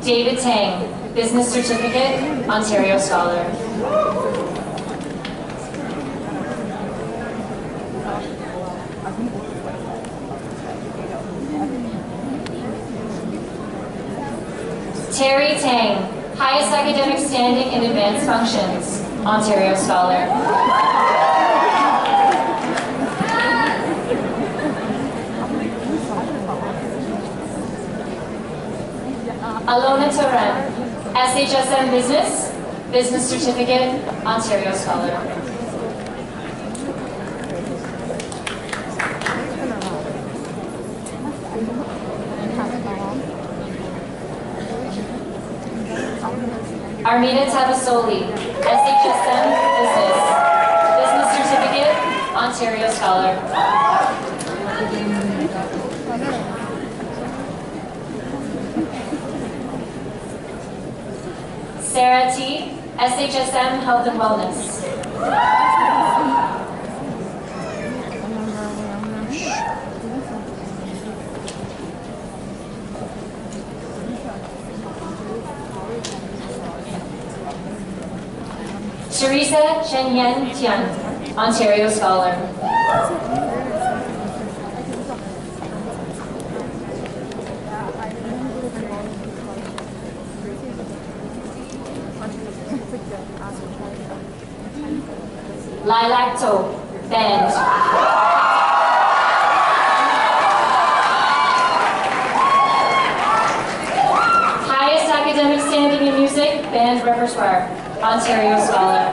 David Tang, Business Certificate, Ontario Scholar. Terry Tang, Highest Academic Standing in Advanced Functions, Ontario Scholar. Alona Turan, SHSM Business, Business Certificate, Ontario Scholar. Armida Tabasoli, SHSM Business, Business Certificate, Ontario Scholar. Sarah T, SHSM Health and Wellness. Teresa Chen Yen Tian, Ontario Scholar. Lilac To, band. Highest academic standing in music, band repertoire, Ontario Scholar.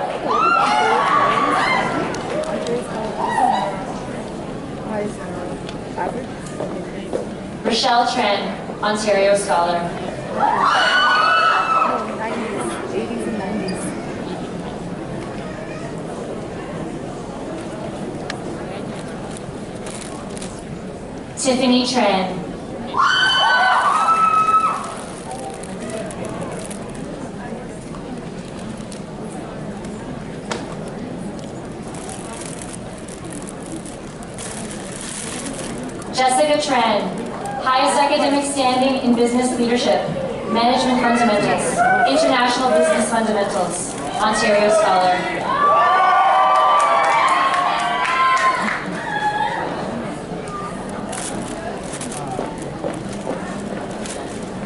Rochelle Tran, Ontario Scholar. Tiffany Tran. Jessica Tran, highest academic standing in business leadership, management fundamentals, international business fundamentals, Ontario Scholar.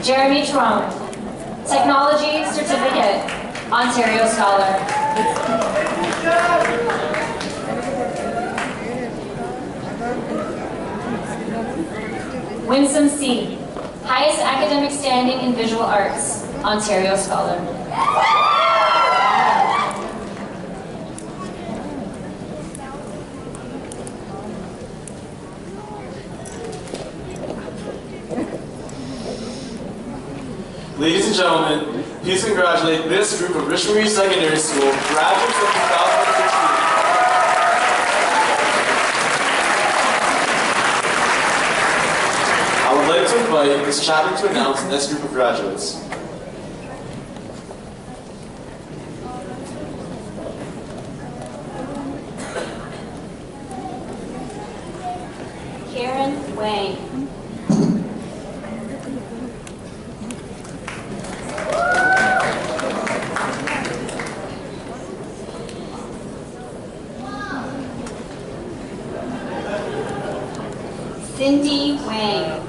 Jeremy Trump, Technology Certificate, Ontario Scholar. Winsome C, highest academic standing in visual arts, Ontario Scholar. Ladies and gentlemen, please congratulate this group of Richmond Secondary School graduates of 2016. I would like to invite Ms. Chapman to announce the next group of graduates. Karen Wang. Cindy Wang.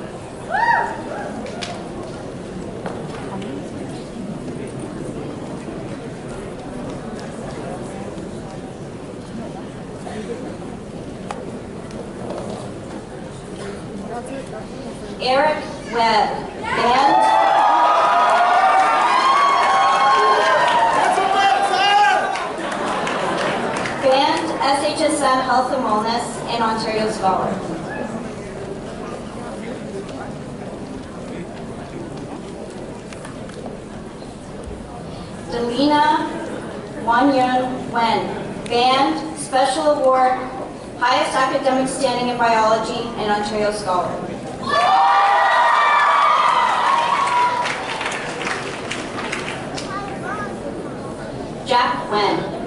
Eric Webb. Band SHSM Health and Wellness and Ontario Scholar. Delina Wanyun Wen, Band, Special Award, Highest Academic Standing in Biology, and Ontario Scholar. Jack Wen.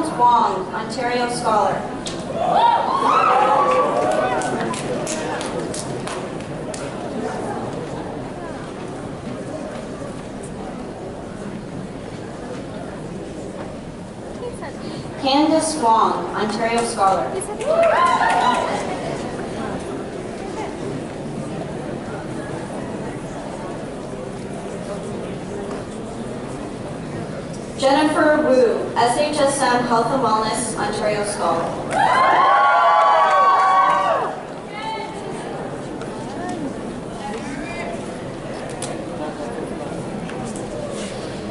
Ronald Wong, Ontario Scholar. Candace Wong, Ontario Scholar. Jennifer Wu, SHSM Health and Wellness, Ontario Scholar.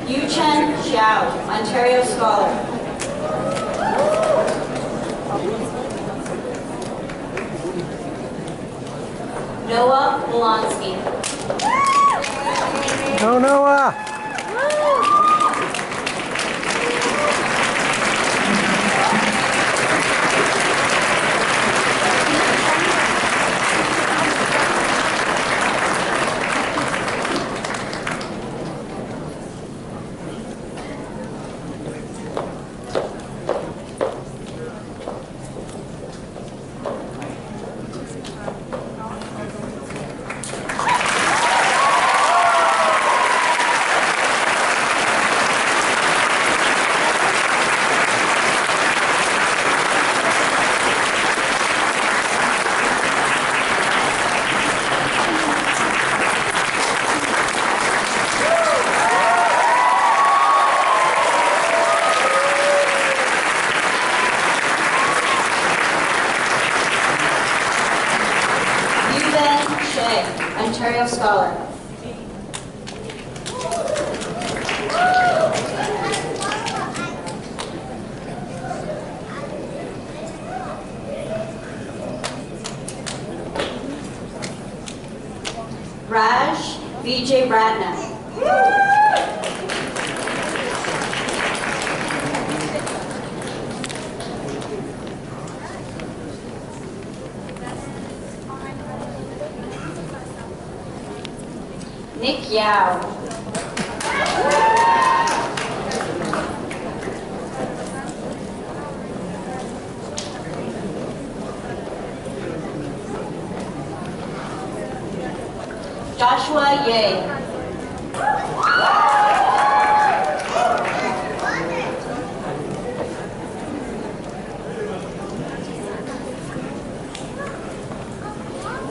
Yu-Chen Xiao, Ontario Scholar. Noah Wolanski. Go Noah! Ontario Scholar. Raj Vijay Ratna. Nick Yao. Joshua Ye.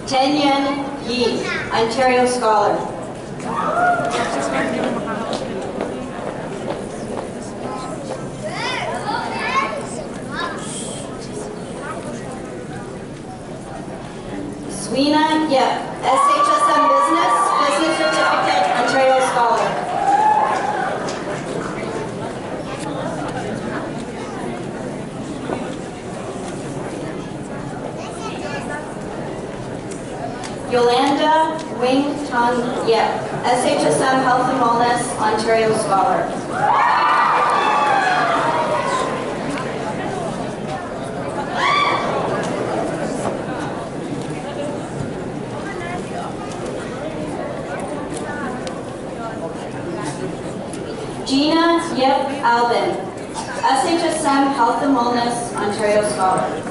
Tenyan Yi, Ontario Scholar. Swina Yep, SHSM Business Certificate, Ontario Scholar. Yolanda Wing Tong Yep, SHSM Health and Wellness, Ontario Scholar. Gina Yip Alvin, SHSM Health and Wellness, Ontario Scholar.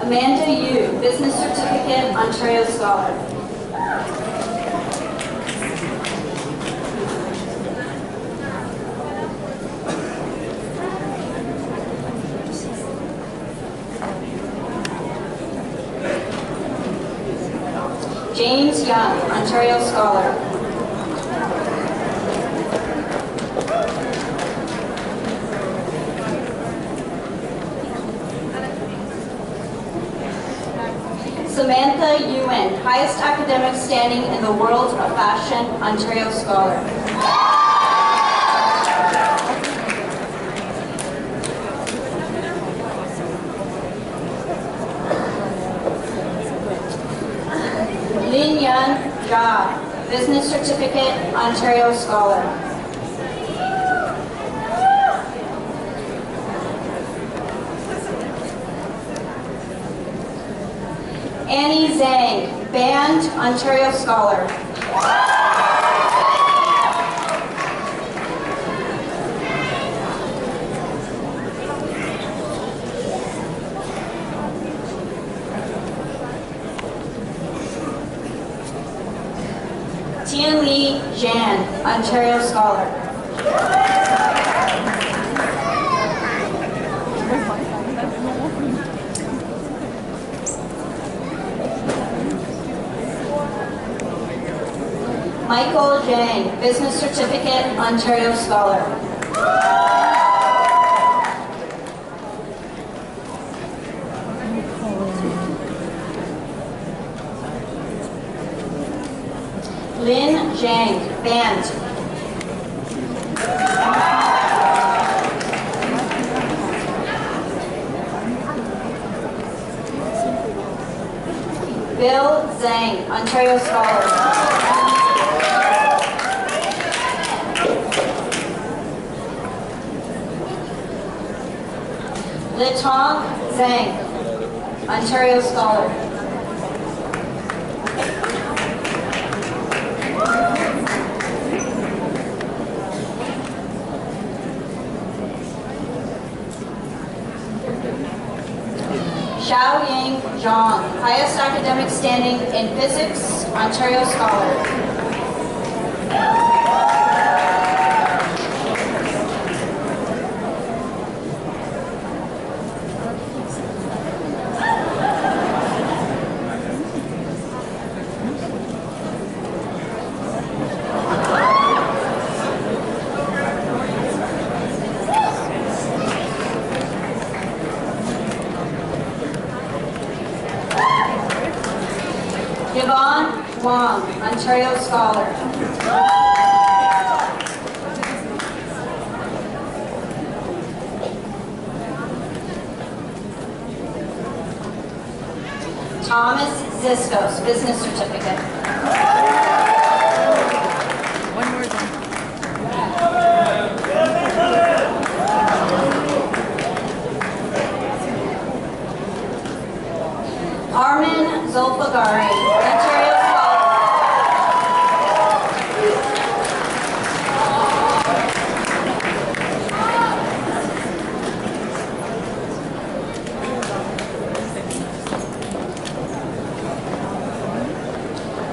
Amanda Yu, Business Certificate, Ontario Scholar. James Young, Ontario Scholar. Samantha Ewan, highest academic standing in the world of fashion, Ontario Scholar. Lin Yan Jia, Business Certificate, Ontario Scholar. Band, Ontario Scholar. Tian Lee Jan, Ontario Scholar. Michael Jang, Business Certificate, Ontario Scholar. Lin Zhang, Band. Bill Zhang, Ontario Scholar. Litong Zhang, Ontario Scholar. Xiaoying Zhang, highest academic standing in physics, Ontario Scholar. Yvonne Wong, Ontario Scholar. Thomas Zistos, Business Certificate. One more time. Armin Zulfagari, Ontario Scholar.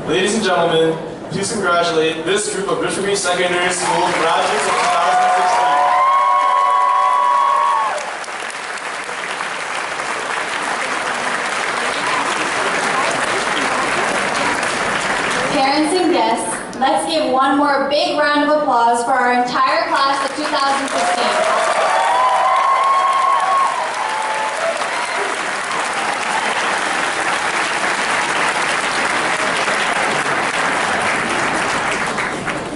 Ladies and gentlemen, please congratulate this group of Richmond Secondary School graduates of 2016. Parents and guests, let's give one more big round of applause for our entire class of 2016.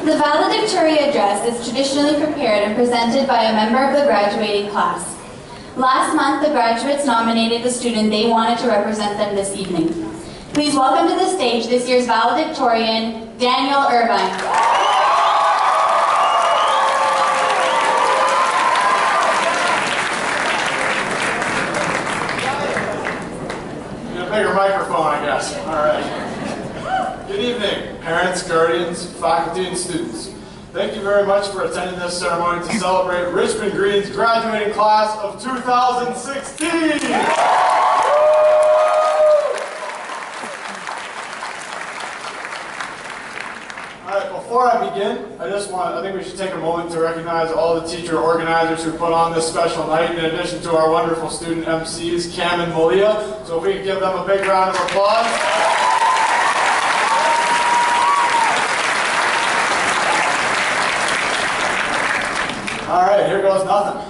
The valedictory address is traditionally prepared and presented by a member of the graduating class. Last month, the graduates nominated the student they wanted to represent them this evening. Please welcome to the stage this year's valedictorian, Daniel Irvine. Need a bigger microphone, I guess. All right. Good evening, parents, guardians, faculty, and students. Thank you very much for attending this ceremony to celebrate Richmond Green's graduating class of 2016. All right, before I begin, I think we should take a moment to recognize all the teacher organizers who put on this special night, in addition to our wonderful student MCs, Cam and Malia. So if we could give them a big round of applause. All right, here goes nothing.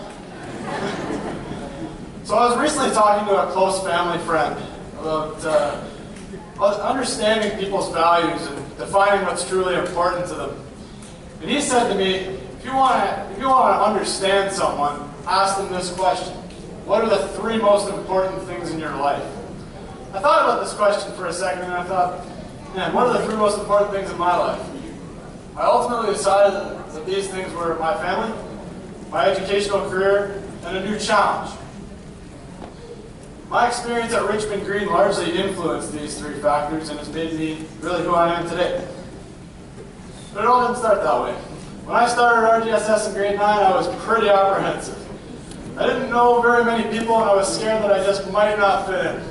So I was recently talking to a close family friend about understanding people's values and defining what's truly important to them. And he said to me, if you want to understand someone, ask them this question: what are the 3 most important things in your life? I thought about this question for a second, and I thought, man, what are the 3 most important things in my life? I ultimately decided that these things were my family, my educational career, and a new challenge. My experience at Richmond Green largely influenced these three factors and has made me really who I am today. But it all didn't start that way. When I started RGSS in grade 9, I was pretty apprehensive. I didn't know very many people and I was scared that I just might not fit in.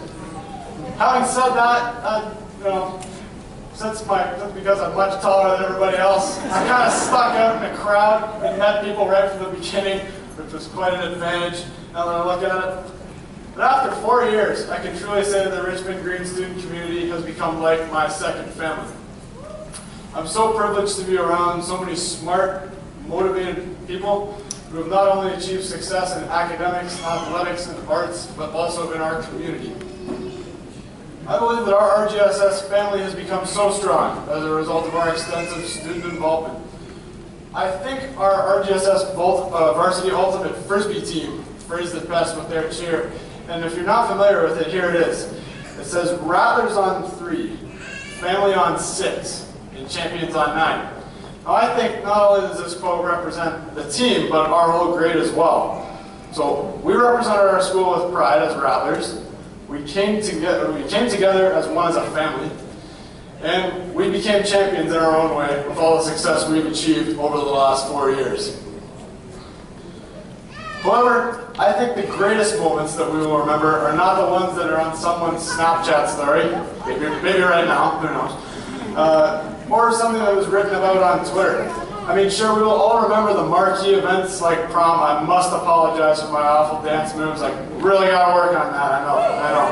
Having said that, since because I'm much taller than everybody else, I kind of stuck out in a crowd and met people right from the beginning, which was quite an advantage now that I look at it. But after 4 years, I can truly say that the Richmond Green student community has become like my second family. I'm so privileged to be around so many smart, motivated people who have not only achieved success in academics, athletics, and arts, but also in our community. I believe that our RGSS family has become so strong as a result of our extensive student involvement. I think our RGSS Varsity Ultimate Frisbee team phrased it best with their cheer. And if you're not familiar with it, here it is. It says, Rattlers on 3, Family on 6, and Champions on 9. Now I think not only does this quote represent the team, but our whole grade as well. So we represented our school with pride as Rattlers. We came together as one as a family. And we became champions in our own way with all the success we've achieved over the last 4 years. However, I think the greatest moments that we will remember are not the ones that are on someone's Snapchat story, maybe right now, who knows, or something that was written about on Twitter. I mean, sure, we will all remember the marquee events like prom. I must apologize for my awful dance moves. I really got to work on that, I know.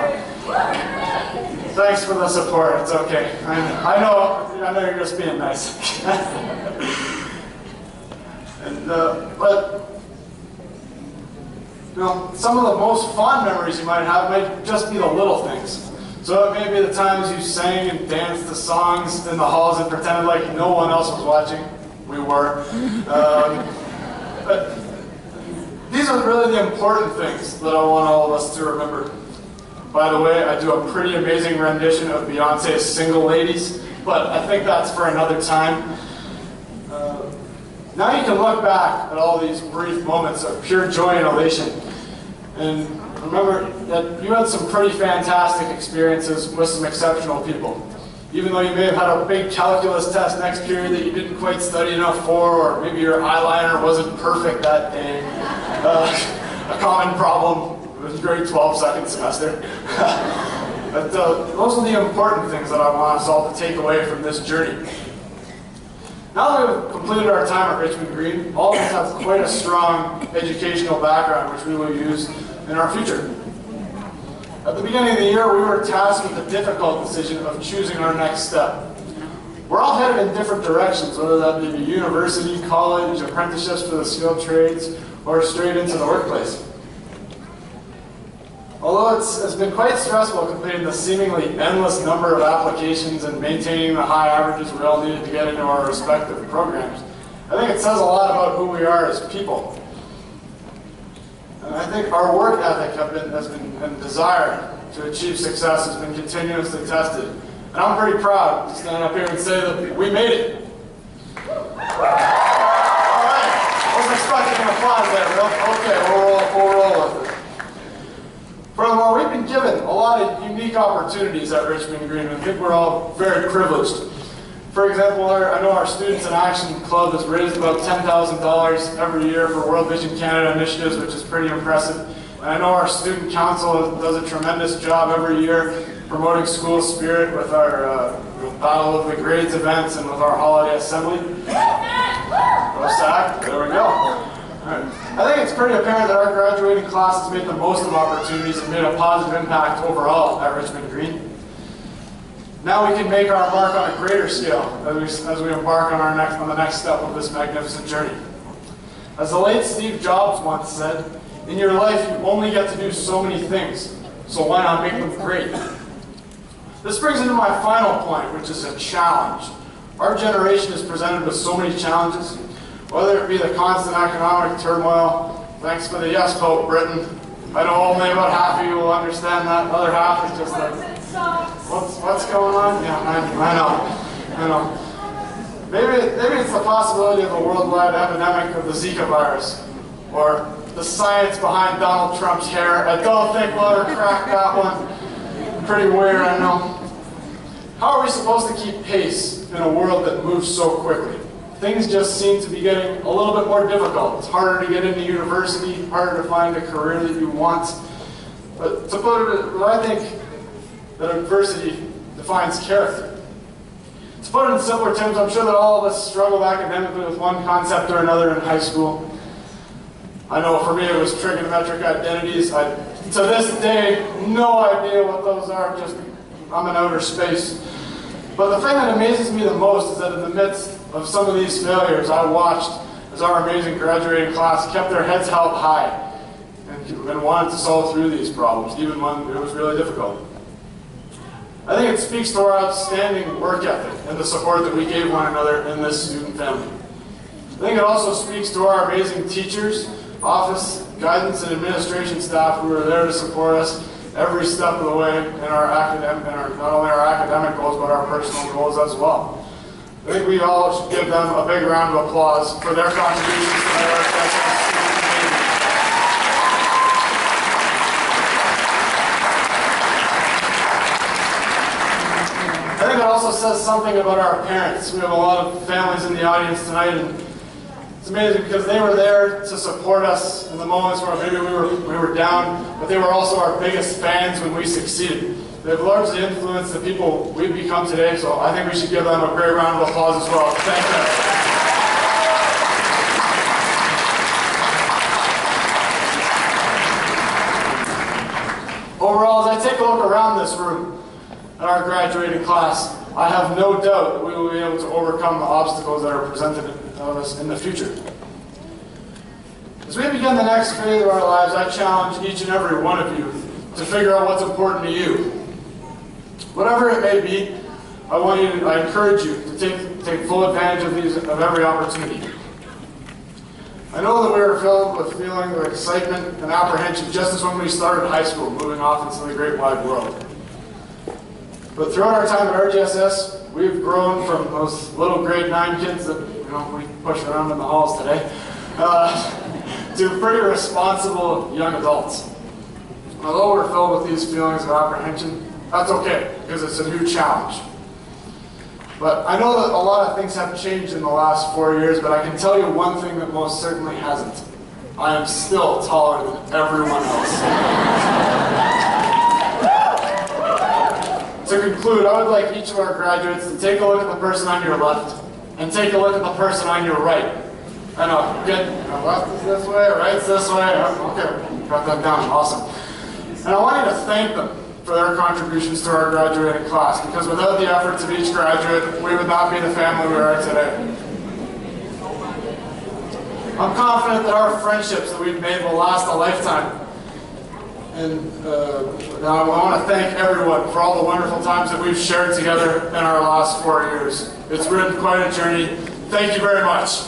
Thanks for the support, it's okay. I know you're just being nice. But some of the most fond memories you might have might just be the little things. So it may be the times you sang and danced to songs in the halls and pretended like no one else was watching. We were. But these are really the important things that I want all of us to remember. By the way, I do a pretty amazing rendition of Beyonce's Single Ladies, but I think that's for another time. Now you can look back at all these brief moments of pure joy and elation, and remember that you had some pretty fantastic experiences with some exceptional people. Even though you may have had a big calculus test next period that you didn't quite study enough for, or maybe your eyeliner wasn't perfect that day. A common problem with grade 12 second semester. But those are the important things that I want us all to take away from this journey. Now that we've completed our time at Richmond Green, all of us have quite a strong educational background which we will use in our future. At the beginning of the year, we were tasked with the difficult decision of choosing our next step. We're all headed in different directions, whether that be university, college, apprenticeships for the skilled trades, or straight into the workplace. Although it's been quite stressful completing the seemingly endless number of applications and maintaining the high averages we all needed to get into our respective programs, I think it says a lot about who we are as people. And I think our work ethic and desire to achieve success has been continuously tested. And I'm pretty proud to stand up here and say that we made it. All right, I wasn't expecting an applause there, Bill. Okay, we'll roll with it. Furthermore, we've been given a lot of unique opportunities at Richmond Green, and I think we're all very privileged. For example, I know our Students in Action Club has raised about $10,000 every year for World Vision Canada initiatives, which is pretty impressive. And I know our Student Council does a tremendous job every year promoting school spirit with our Battle of the Grades events and with our holiday assembly. SAC, there we go. All right. I think it's pretty apparent that our graduating class has made the most of opportunities and made a positive impact overall at Richmond Green. Now we can make our mark on a greater scale as we embark on the next step of this magnificent journey. As the late Steve Jobs once said, in your life you only get to do so many things, so why not make them great? This brings me to my final point, which is a challenge. Our generation is presented with so many challenges, whether it be the constant economic turmoil, thanks for the yes vote, Britain. I know only about half of you will understand that, the other half is just like, what's going on? Yeah, I know. Maybe it's the possibility of a worldwide epidemic of the Zika virus. or the science behind Donald Trump's hair. I don't think we'll ever crack that one. Pretty weird, I know. How are we supposed to keep pace in a world that moves so quickly? Things just seem to be getting a little bit more difficult. It's harder to get into university, harder to find a career that you want. But to put it, I think that adversity defines character. To put it in simpler terms, I'm sure that all of us struggled academically with one concept or another in high school. I know for me it was trigonometric identities. To this day, no idea what those are, just I'm in outer space. But the thing that amazes me the most is that in the midst of some of these failures, I watched as our amazing graduating class kept their heads held high and wanted to solve through these problems, even when it was really difficult. I think it speaks to our outstanding work ethic and the support that we gave one another in this student family. I think it also speaks to our amazing teachers, office, guidance, and administration staff who are there to support us every step of the way in our not only our academic goals, but our personal goals as well. I think we all should give them a big round of applause for their contributions to their success. I think it also says something about our parents. We have a lot of families in the audience tonight, and it's amazing because they were there to support us in the moments where maybe we were down, but they were also our biggest fans when we succeeded. They've largely influenced the people we've become today, so I think we should give them a great round of applause as well. Thank you. Overall, as I take a look around this room at our graduating class, I have no doubt that we will be able to overcome the obstacles that are presented of us in the future. As we begin the next phase of our lives, I challenge each and every one of you to figure out what's important to you. Whatever it may be, I encourage you to take full advantage of every opportunity. I know that we are filled with feelings of excitement and apprehension just as when we started high school, moving off into the great wide world. But throughout our time at RGSS, we've grown from those little grade 9 kids that we push around in the halls today, to pretty responsible young adults. Although we're filled with these feelings of apprehension, that's okay, because it's a new challenge. But I know that a lot of things have changed in the last 4 years, but I can tell you one thing that most certainly hasn't. I am still taller than everyone else. To conclude, I would like each of our graduates to take a look at the person on your left and take a look at the person on your right. I know, good. Left is this way, right's this way. Okay, got that down, awesome. And I want you to thank them for their contributions to our graduating class, because without the efforts of each graduate, we would not be the family we are today. I'm confident that our friendships that we've made will last a lifetime. And I want to thank everyone for all the wonderful times that we've shared together in our last 4 years. It's been quite a journey. Thank you very much.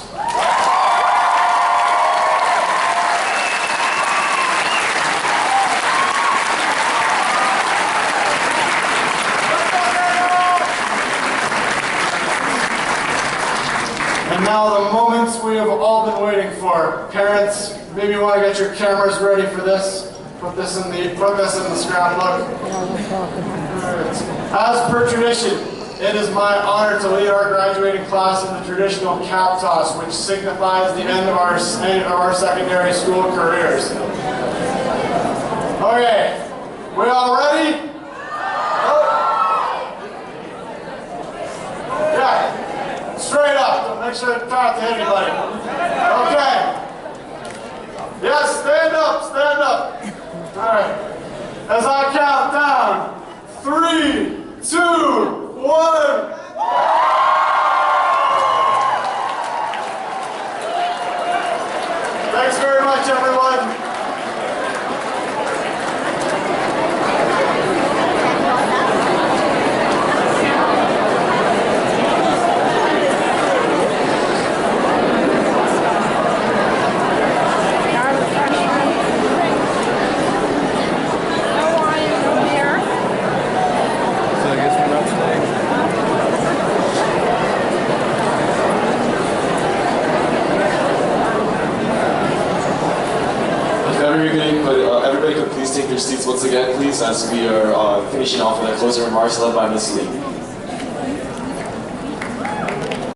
And now the moments we have all been waiting for. Parents, maybe you want to get your cameras ready for this. Put this in the scrapbook. As per tradition, it is my honor to lead our graduating class in the traditional cap toss, which signifies the end of our secondary school careers. Okay, we all ready? Yeah, straight up. Don't make sure to talk to anybody. Okay. Yes, stand up, stand up. All right. As I count down, 3, 2, 1. Thanks very much, everyone. everybody could please take their seats once again, please, as we are finishing off with our closing remarks led by Ms. Lee.